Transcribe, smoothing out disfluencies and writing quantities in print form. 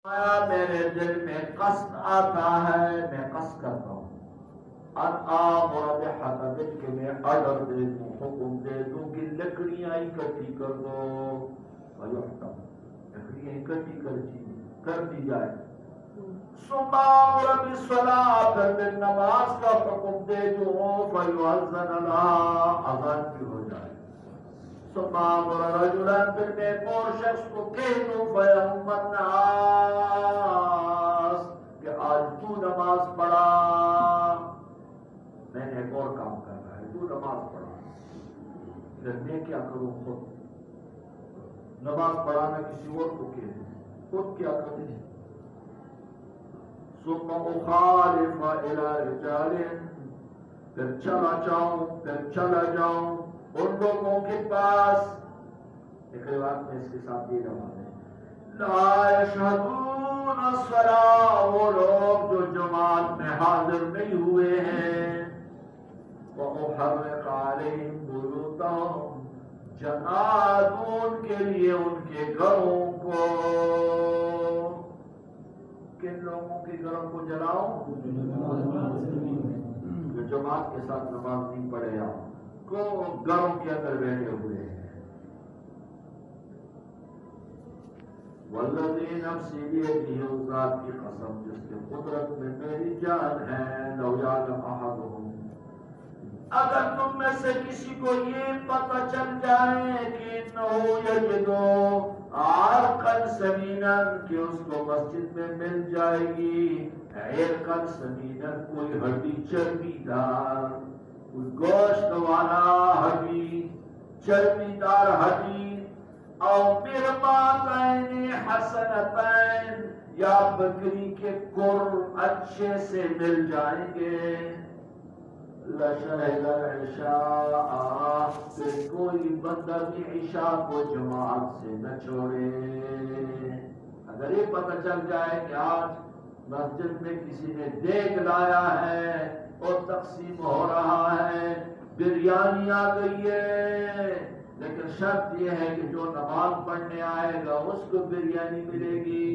میرے دل میں قصد آتا ہے، میں قصد کرتا ہوں ان آمر بحطب کہ میں آرڈر دے دوں، حکم دے دوں کہ لکڑیاں اکٹھی کر دو، فیحتم لکڑیاں اکٹھی کر دی جائے، ثم آمر بالصلاۃ پھر میں نماز کا حکم دے دوں، فیؤذن لها اذان بھی ہو جائے، ثم آمر رجلا پھر میں ایک اور شخص کو کہہ دوں فیؤم الناس کہ آج تو نماز پڑھا، میں نے ایک اور کام کرنا ہے، تو نماز پڑھا، پھر میں کیا کروں؟ خود نماز پڑھانا کسی اور کو کہہ دوں، خود کیا کروں؟ ثم اخالف الى رجال پھر چلا جاؤں ان لوگوں کے پاس، ایک روایت میں اس کے ساتھ یہ روایت ہے، لا یشہدون الصلاۃ، وہ لوگ جو جماعت میں حاضر نہیں ہوئے ہیں، وَأُحَرِّقَ عَلَيْهِمْ بُيُوتَهُمْ، جلا دوں ان کے لیے ان کے گھروں کو، کن لوگوں کے گھروں کو جلاؤں؟ جو جماعت کے ساتھ نماز نہیں پڑھے یا کو گھروں کے اندر بیٹھے ہوئے ہیں، والذی نفسی بیدہ، اس ذات کی قسم جس کے قدرت میں میری جان ہے، لو یعلم احدہم، اگر تم میں سے کسی کو یہ پتہ چل جائے کہ انہو یجدو عرقا سمینا، کہ اس کو مسجد میں مل جائے گی عرقا سمینا، کوئی ہڈی چربی دار، کوئی گوشت والا ہڈی، چربی دار ہڈی، او مرباتین حسنتین، یا بکری کے کر اچھے سے مل جائیں گے، لشہد العشاء، پھر کوئی بندہ بھی عشاء کو جماعت سے نہ چھوڑے۔ اگر یہ پتہ چل جائے کہ آج مسجد میں کسی نے دیگ لایا ہے اور تقسیم ہو رہا ہے، بریانی آ گئی ہے، لیکن شرط یہ ہے کہ جو نماز پڑھنے آئے گا اس کو بریانی ملے گی،